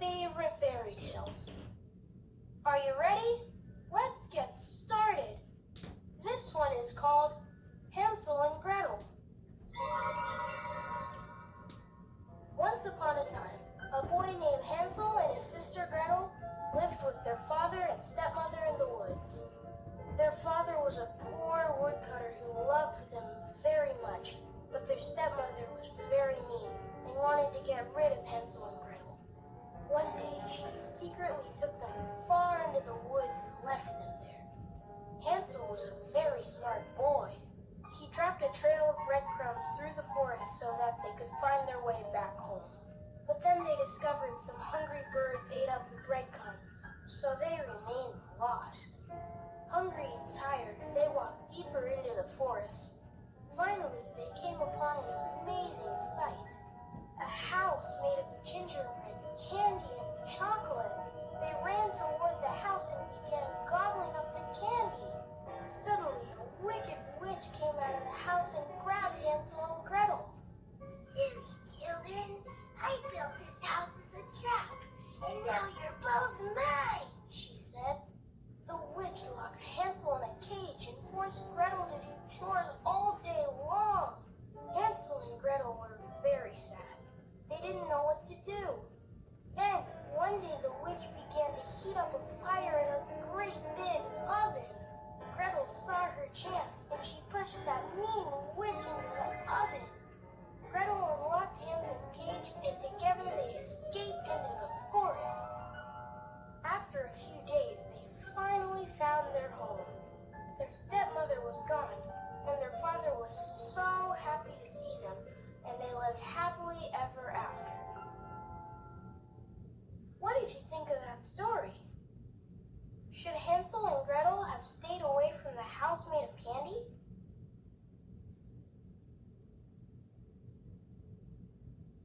favorite fairy tales. Are you ready? Let's get started. This one is called Hansel and Gretel. Once upon a time, a boy named Hansel and his sister Gretel lived with their father and stepmother in the woods. Their father was a poor woodcutter who loved them very much, but their stepmother was very mean and wanted to get rid of Hansel and Gretel. One day, she secretly took them far into the woods and left them there. Hansel was a very smart boy. He dropped a trail of breadcrumbs through the forest so that they could find their way back home. But then they discovered some hungry birds ate up the breadcrumbs, so they remained lost. Hungry and tired, they walked deeper into the forest. Finally, they came upon an amazing sight. A house made of gingerbread, candy, and chocolate. They ran toward the house and began gobbling up the candy. Suddenly, a wicked witch came out of the house and grabbed Hansel and Gretel. Silly children, I built this house as a trap, and now you're both mine, she said. The witch locked Hansel in a cage and forced Gretel to do chores all day long. Hansel and Gretel were very sad. They didn't know what to do. Then, one day the witch began to heat up a fire in a great big oven. Gretel saw her chance, and she pushed that mean witch into the oven. Gretel unlocked Hansel's cage, and together they escaped into the forest. After a few days, they finally found their home. Their stepmother was gone, and their father was so happy to see them, and they lived happily ever after. What did you think of that story? Should Hansel and Gretel have stayed away from the house made of candy?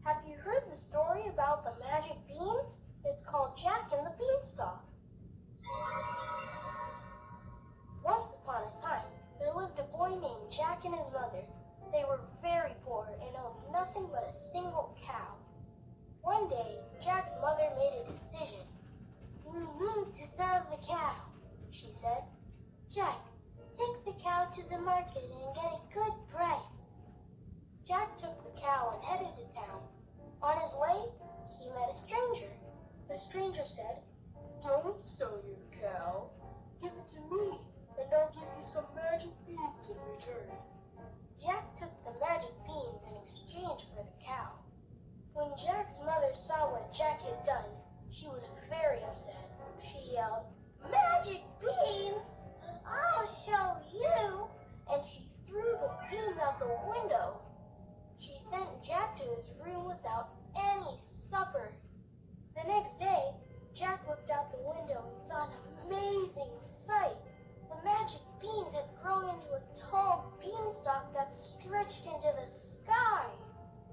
Have you heard the story about the magic beans? It's called Jack and the Beanstalk. Once upon a time, there lived a boy named Jack and his mother. They were very poor and owned nothing but a single cow. One day, Jack's mother made a decision. "We need to sell the cow," she said. "Jack, take the cow to the market and get a good price." Jack took the cow and headed to town. On his way, he met a stranger. The stranger said, "Don't sell your cow. Give it to me, and I'll give you some magic beans in return." Jack took the magic beans in exchange for the cow. When Jack's mother saw what Jack had done, she was very upset. She yelled, "Magic beans! I'll show you!" And she threw the beans out the window. She sent Jack to his room without any supper. The next day, Jack looked out the window and saw an amazing sight. The magic beans had grown into a tall beanstalk that stretched into the sky.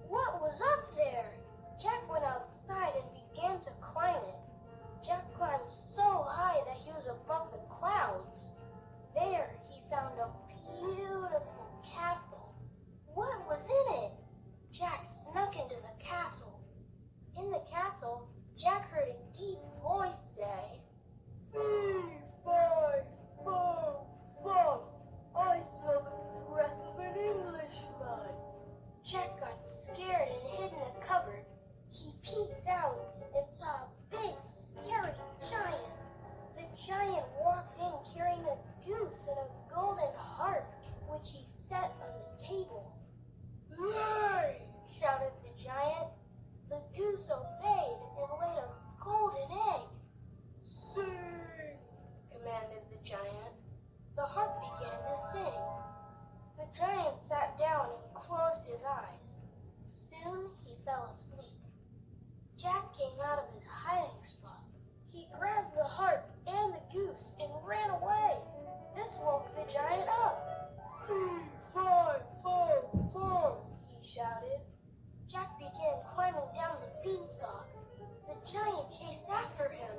What was up there? Jack went outside and began to climb it. Jack climbed so high that he was above the clouds. There, he found a beautiful castle. What was in it? Jack snuck into the castle. In the castle, Jack heard a deep voice say, "Fee, fi, fo, fum, I smell the breath of an Englishman." Jack got scared and hid in a cupboard. He peeked out and saw a big, scary giant. The giant walked in carrying a goose and a golden harp, which he set on the table. "Yay!" shouted the giant. The goose obeyed and laid a golden egg. "Sing!" commanded the giant. The harp began to sing. The giant sat down and closed his eyes. Soon he fell asleep. Jack came out of his hiding spot. He grabbed the harp and the goose and ran away. This woke the giant up. "Fee, fi, fo, fum," he shouted. Jack began climbing down the beanstalk. The giant chased after him.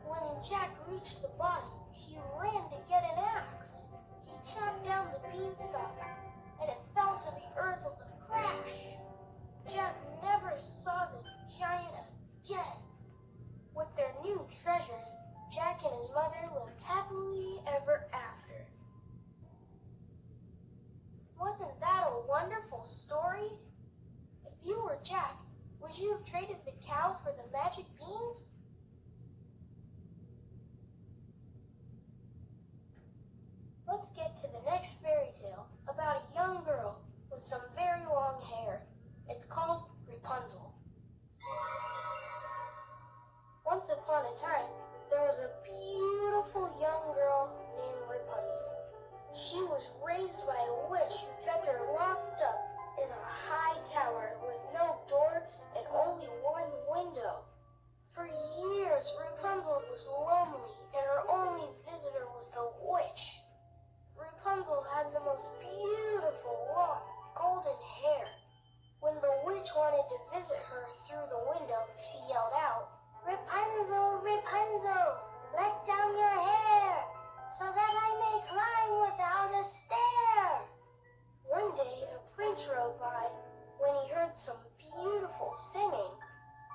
When Jack reached the bottom, he ran to get an axe. He chopped down the beanstalk, and it fell to the earth with a crash. Jack never saw the giant again. Wasn't that a wonderful story? If you were Jack, would you have traded the cow for the magic beans? Let's get to the next fairy tale about a young girl with some very long hair. It's called Rapunzel. Once upon a time, there was a beautiful young girl named Rapunzel. She was raised by a witch who kept her locked up in a high tower with no door and only one window. For years, Rapunzel was lonely and her only visitor was the witch. Rapunzel had the most beautiful long golden hair. When the witch wanted to visit her through the window, she yelled out, "Rapunzel, Rapunzel, let down your hair, so that I may climb without a stair." One day, a prince rode by. When he heard some beautiful singing,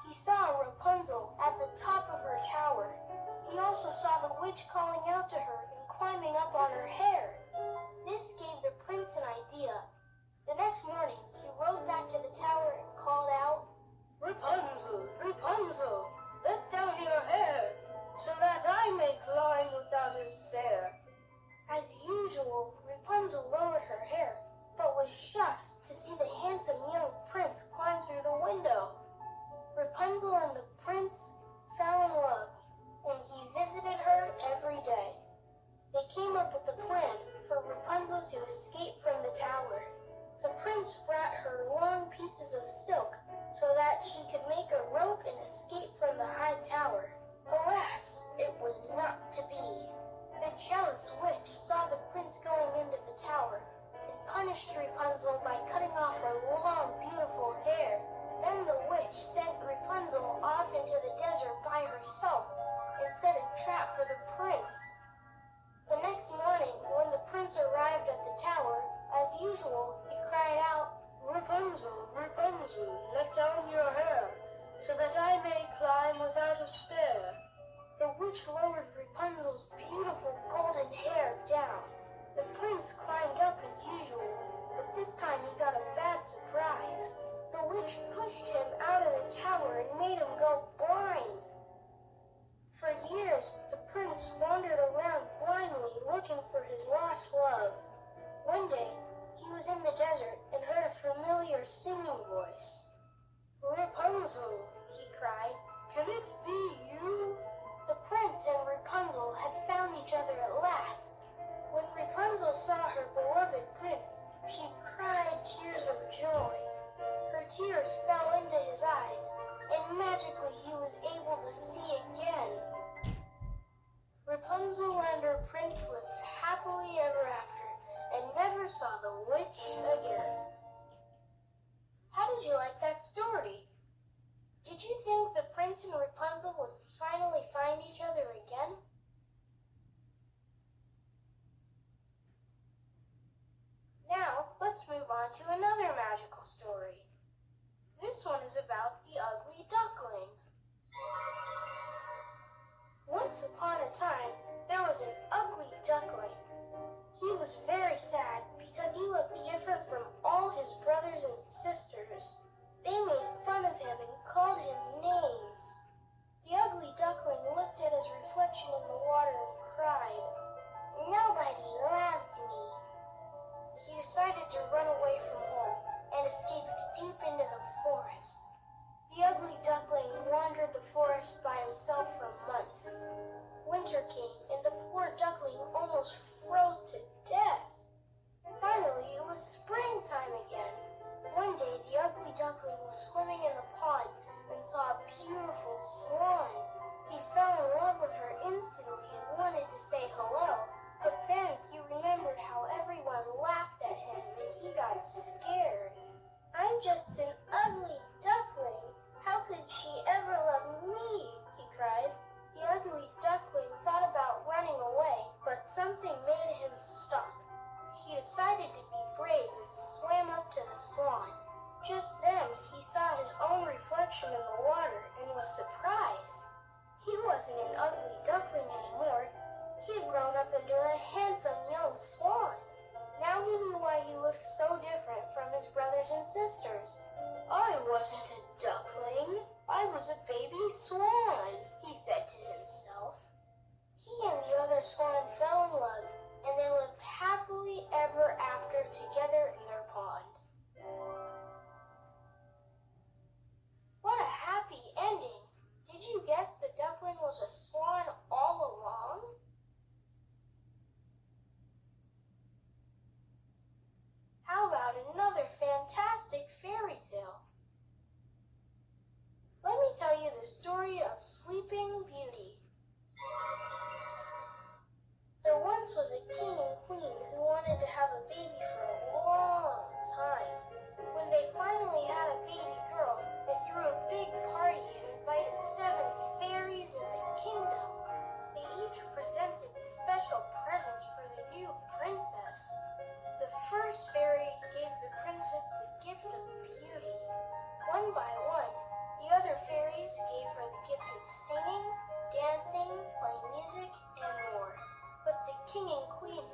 he saw Rapunzel at the top of her tower. He also saw the witch calling out to her and climbing up on her hair. This gave the prince an idea. The next morning, he rode back to the tower and called out, "Rapunzel, Rapunzel, let down your hair, so that I may climb without a stair." As usual, Rapunzel lowered her hair, but was shocked to see the handsome young prince climb through the window. Rapunzel and the prince fell in love, and he visited her every day. They came up with a plan for Rapunzel to escape from the tower. The prince brought her long pieces of silk so that she could make a rope and escape from the high tower. Alas, it was not to be. The jealous witch saw the prince going into the tower and punished Rapunzel by cutting off her long, beautiful hair. Then the witch sent Rapunzel off into the desert by herself and set a trap for the prince. The next morning, when the prince arrived at the tower, as usual, he cried out, "Rapunzel, Rapunzel, let down your hair, so that I may climb without a stair." The witch lowered Rapunzel's beautiful golden hair down. The prince climbed up as usual, but this time he got a bad surprise. The witch pushed him out of the tower and made him go blind. For years, the prince wandered around blindly looking for his lost love. One day, he was in the desert and heard a familiar singing voice. "Rapunzel," he cried, "can it be you?" The prince and Rapunzel had found each other at last. When Rapunzel saw her beloved prince, she cried tears of joy. Her tears fell into his eyes, and magically he was able to see again. Rapunzel and her prince lived happily ever after, and never saw the witch again. How did you like that story? Did you think the prince and Rapunzel would finally find each other again? Now, let's move on to another magical story. This one is about the Ugly Duckling. Once upon a time, there was an ugly duckling. He was very sad because he looked different from all his brothers and sisters. They made fun of him and called him names. The ugly duckling looked at his reflection in the water and cried, "Nobody loves me." He decided to run away from home and escaped deep into the forest. wasn't a duckling. I was a baby swan, he said to himself. He and the other swan fell in love, and they lived happily ever after together in their pond. What a happy ending! Did you guess the duckling was a swan all along? How about another fantastic fairy tale? Let me tell you the story of Sleeping Beauty. There once was a king and queen who wanted to have a baby for a long time. When they finally had a baby girl, they threw a big party and invited 7 fairies in the kingdom. They each presented special presents for the new princess. The first fairy gave the princess the gift of beauty. One by one, the other fairies gave her the gift of singing, dancing, playing music, and more. But the king and queen